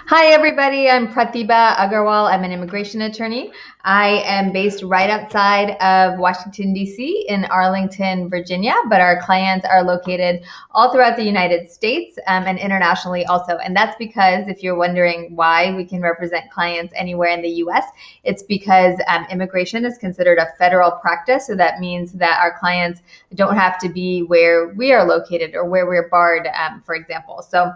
Hi, everybody. I'm Pratibha Agarwal. I'm an immigration attorney. I am based right outside of Washington, D.C. in Arlington, Virginia, but our clients are located all throughout the United States and internationally also. And that's because if you're wondering why we can represent clients anywhere in the U.S., it's because immigration is considered a federal practice. So that means that our clients don't have to be where we are located or where we're barred, for example. So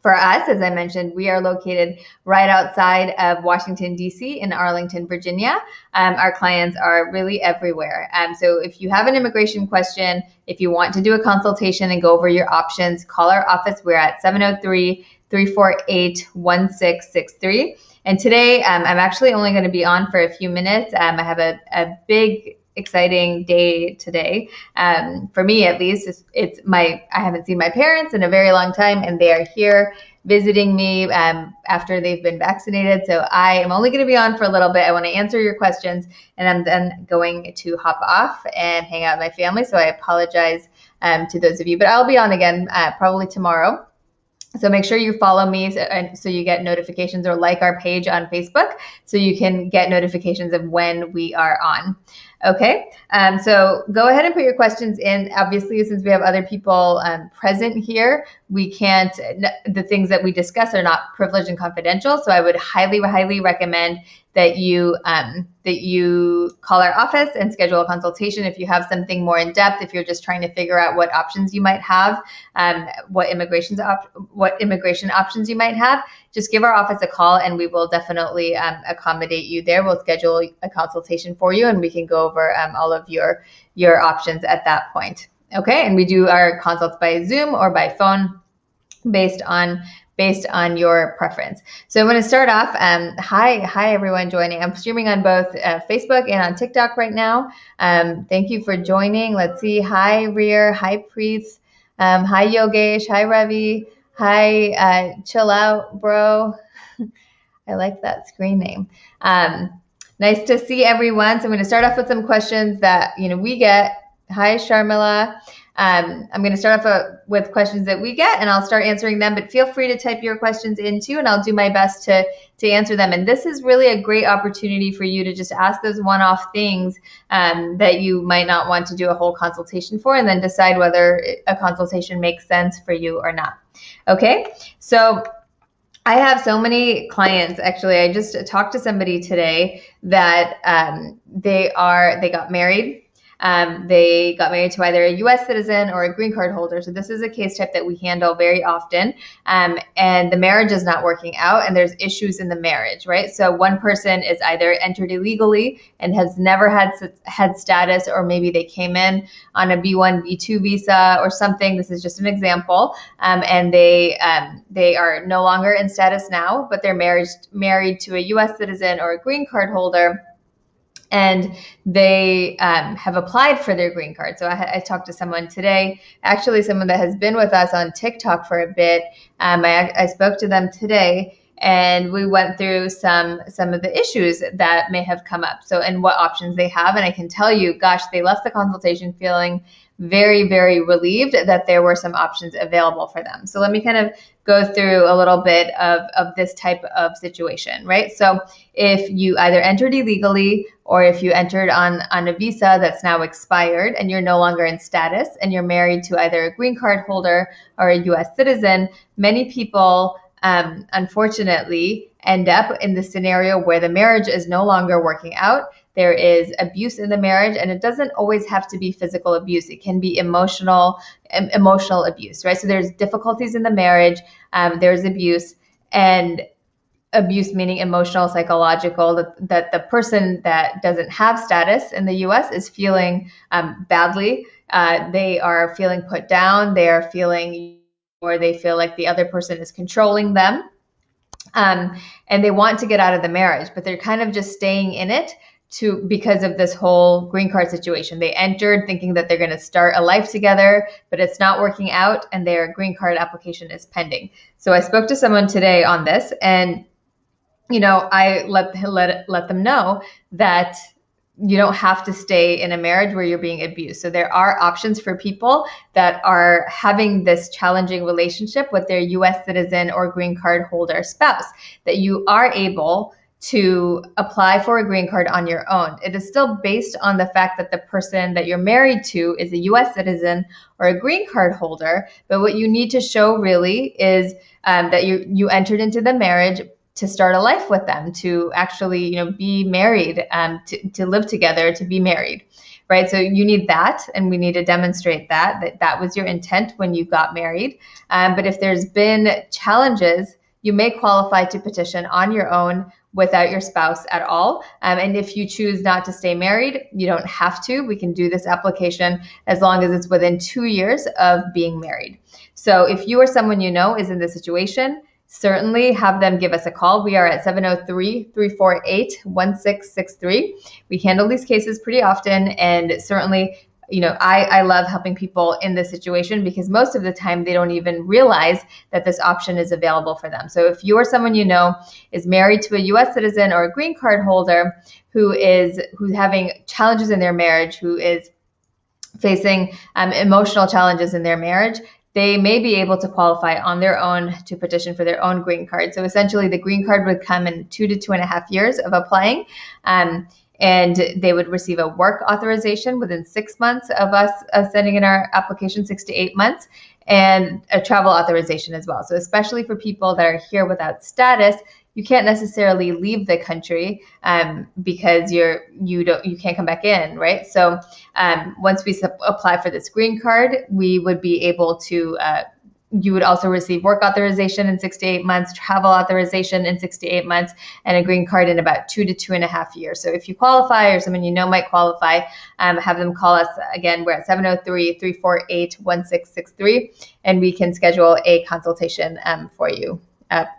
for us, as I mentioned, we are located right outside of Washington, D.C. in Arlington, Virginia. Our clients are really everywhere. So if you have an immigration question, if you want to do a consultation and go over your options, call our office. We're at 703-348-1663. And today, I'm actually only going to be on for a few minutes. I have a big exciting day today. For me, at least, I haven't seen my parents in a very long time, and they are here visiting me after they've been vaccinated. So I am only going to be on for a little bit. I want to answer your questions, and I'm then going to hop off and hang out with my family. So I apologize to those of you, but I'll be on again probably tomorrow. So make sure you follow me so you get notifications, or like our page on Facebook so you can get notifications of when we are on. Okay, so go ahead and put your questions in. Obviously, since we have other people present here, the things that we discuss are not privileged and confidential. So I would highly, highly recommend that you call our office and schedule a consultation if you have something more in depth. If you're just trying to figure out what options you might have, what immigration options you might have, just give our office a call and we will definitely accommodate you there. We'll schedule a consultation for you and we can go over all of your options at that point. Okay, and we do our consults by Zoom or by phone based on your preference. So I'm going to start off. Hi everyone joining. I'm streaming on both Facebook and on TikTok right now. Thank you for joining. Let's see. Hi Rear. Hi Preet. Hi Yogesh. Hi Ravi. Hi Chill Out Bro. I like that screen name. Nice to see everyone. So I'm going to start off with some questions that we get. Hi Sharmila. I'm going to start off with questions that we get, and I'll start answering them. But feel free to type your questions in too, and I'll do my best to answer them. And this is really a great opportunity for you to just ask those one-off things that you might not want to do a whole consultation for, and then decide whether a consultation makes sense for you or not. Okay, so I have so many clients. Actually, I just talked to somebody today that they got married. They got married to either a U.S. citizen or a green card holder. So this is a case type that we handle very often. And the marriage is not working out and there's issues in the marriage, right? So one person is either entered illegally and has never had status, or maybe they came in on a B1, B2 visa or something. This is just an example. And they are no longer in status now, but they're married to a U.S. citizen or a green card holder. And they have applied for their green card. So I talked to someone today, actually someone that has been with us on TikTok for a bit. I spoke to them today, and we went through some of the issues that may have come up. So, and what options they have. And I can tell you, gosh, they left the consultation feeling very, very relieved that there were some options available for them. So let me kind of go through a little bit of this type of situation, right? So if you either entered illegally, or if you entered on a visa that's now expired and you're no longer in status and you're married to either a green card holder or a U.S. citizen, many people unfortunately end up in the scenario where the marriage is no longer working out. There is abuse in the marriage, and it doesn't always have to be physical abuse. It can be emotional abuse, right? So there's difficulties in the marriage, there's abuse, and abuse meaning emotional, psychological, that the person that doesn't have status in the U.S. is feeling badly. They are feeling put down. They are feeling, or they feel like the other person is controlling them. And they want to get out of the marriage, but they're kind of just staying in it because of this whole green card situation. They entered thinking that they're going to start a life together, but it's not working out, and their green card application is pending. So I spoke to someone today on this, and I let them know that you don't have to stay in a marriage where you're being abused. So there are options for people that are having this challenging relationship with their US citizen or green card holder spouse, that you are able to apply for a green card on your own. It is still based on the fact that the person that you're married to is a US citizen or a green card holder. But what you need to show really is that you entered into the marriage to start a life with them, to actually, be married, to live together, to be married, right? So you need that, and we need to demonstrate that was your intent when you got married. But if there's been challenges, you may qualify to petition on your own without your spouse at all. And if you choose not to stay married, you don't have to. We can do this application as long as it's within 2 years of being married. So if you or someone you know is in this situation, certainly have them give us a call. We are at 703-348-1663. We handle these cases pretty often, and certainly, I love helping people in this situation because most of the time they don't even realize that this option is available for them. So if you or someone you know is married to a US citizen or a green card holder who's having challenges in their marriage, who is facing emotional challenges in their marriage, they may be able to qualify on their own to petition for their own green card. So essentially, the green card would come in 2 to 2.5 years of applying, and they would receive a work authorization within 6 months of us sending in our application, 6 to 8 months, and a travel authorization as well. So especially for people that are here without status, you can't necessarily leave the country because you can't come back in, right? So once we apply for this green card, we would be able to. You would also receive work authorization in 6 to 8 months, travel authorization in 6 to 8 months, and a green card in about 2 to 2.5 years. So if you qualify or someone you know might qualify, have them call us. Again, we're at 703-348-1663, and we can schedule a consultation for you.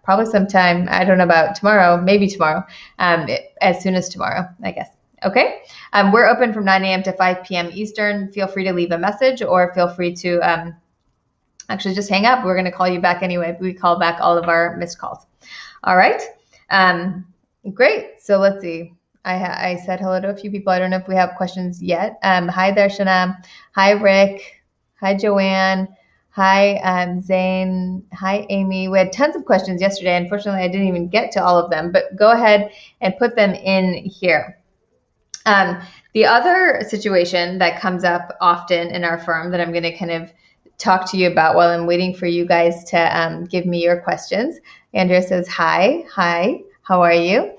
Probably sometime, I don't know about tomorrow, maybe tomorrow, as soon as tomorrow, I guess. Okay. We're open from 9 a.m. to 5 p.m. Eastern. Feel free to leave a message or feel free to actually just hang up. We're going to call you back anyway. We call back all of our missed calls. All right. Great. So let's see. I said hello to a few people. I don't know if we have questions yet. Hi there, Shana. Hi, Rick. Hi, Joanne. Hi, Zane. Hi, Amy. We had tons of questions yesterday. Unfortunately, I didn't even get to all of them, but go ahead and put them in here. The other situation that comes up often in our firm that I'm going to kind of talk to you about while I'm waiting for you guys to give me your questions. Andrea says, hi, how are you?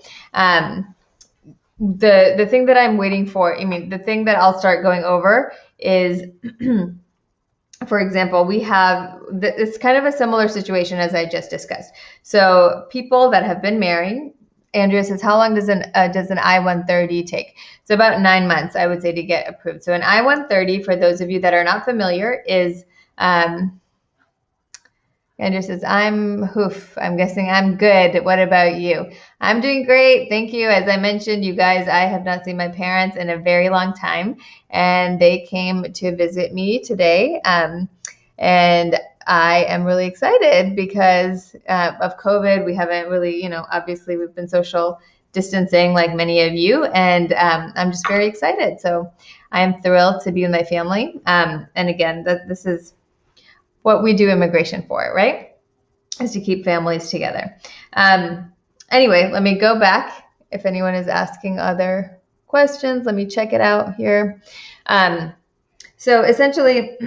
The thing that I'm waiting for, the thing that I'll start going over is, for example, we have, it's kind of a similar situation as I just discussed. So people that have been married, Andrea says, how long does an I-130 take? So about 9 months, I would say, to get approved. So an I-130, for those of you that are not familiar, is, Andrea says, I'm guessing I'm good. What about you? I'm doing great. Thank you. As I mentioned, you guys, I have not seen my parents in a very long time, and they came to visit me today. And I am really excited because of COVID. We haven't really, obviously we've been social distancing like many of you, and I'm just very excited. So I'm thrilled to be with my family. And again, this is what we do immigration for, right? Is to keep families together. Anyway, let me go back. If anyone is asking other questions, let me check it out here. So essentially,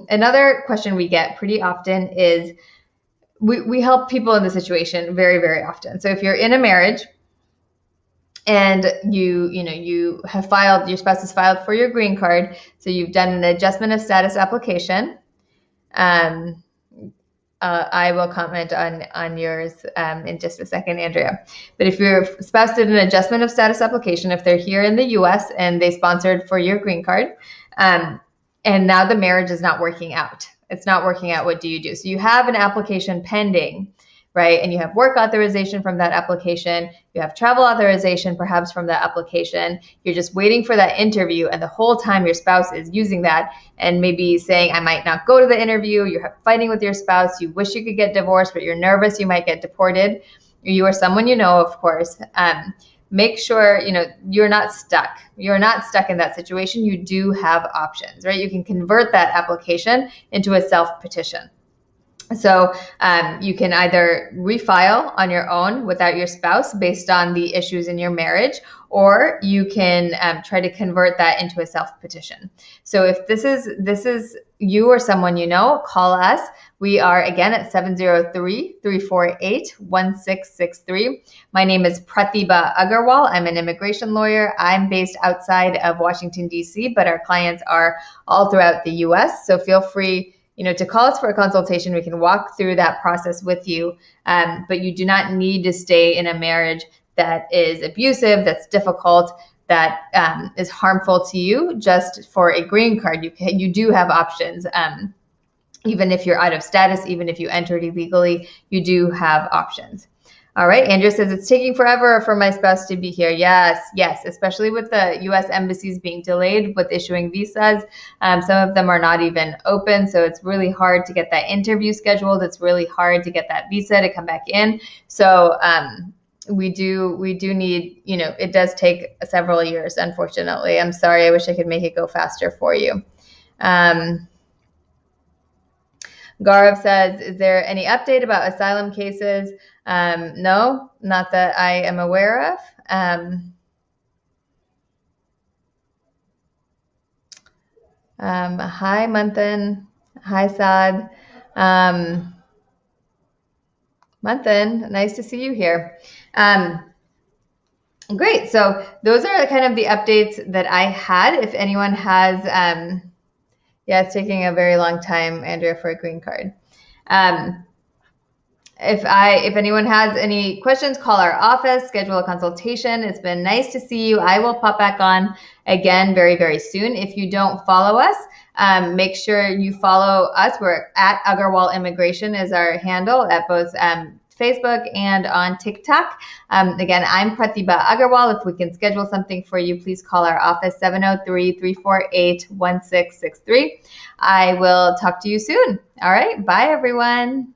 another question we get pretty often is, we help people in this situation very, very often. So if you're in a marriage and you have filed, your spouse has filed for your green card, so you've done an adjustment of status application. I will comment on yours in just a second, Andrea. But if your spouse did an adjustment of status application, if they're here in the U.S. and they sponsored for your green card, and now the marriage is not working out. It's not working out. What do you do? So you have an application pending, right? And you have work authorization from that application. You have travel authorization perhaps from that application. You're just waiting for that interview. And the whole time your spouse is using that and maybe saying, I might not go to the interview. You're fighting with your spouse. You wish you could get divorced, but you're nervous you might get deported. You or someone you know, of course. make sure, you're not stuck. You're not stuck in that situation. You do have options, right? You can convert that application into a self-petition. So you can either refile on your own without your spouse based on the issues in your marriage, or you can try to convert that into a self-petition. So if this is you or someone you know, call us. We are again at 703-348-1663. My name is Pratibha Agarwal. I'm an immigration lawyer. I'm based outside of Washington, D.C., but our clients are all throughout the U.S. So feel free to call us for a consultation. We can walk through that process with you, but you do not need to stay in a marriage that is abusive, that's difficult, that is harmful to you just for a green card. You do have options. Even if you're out of status, even if you entered illegally, you do have options. All right, Andrea says, it's taking forever for my spouse to be here. Yes, especially with the U.S. embassies being delayed with issuing visas. Some of them are not even open, so it's really hard to get that interview scheduled. It's really hard to get that visa to come back in. So we do need, it does take several years, unfortunately. I'm sorry, I wish I could make it go faster for you. Gaurav says, is there any update about asylum cases? No, not that I am aware of. Hi, Manthan. Hi, Saad. Manthan, nice to see you here. Great. So those are kind of the updates that I had. If anyone has, it's taking a very long time, Andrea, for a green card. If anyone has any questions, call our office, schedule a consultation. It's been nice to see you. I will pop back on again very, very soon. If you don't follow us, make sure you follow us. We're at Agarwal Immigration is our handle at both Facebook and on TikTok. Again, I'm Pratibha Agarwal. If we can schedule something for you, please call our office, 703-348-1663. I will talk to you soon. All right. Bye, everyone.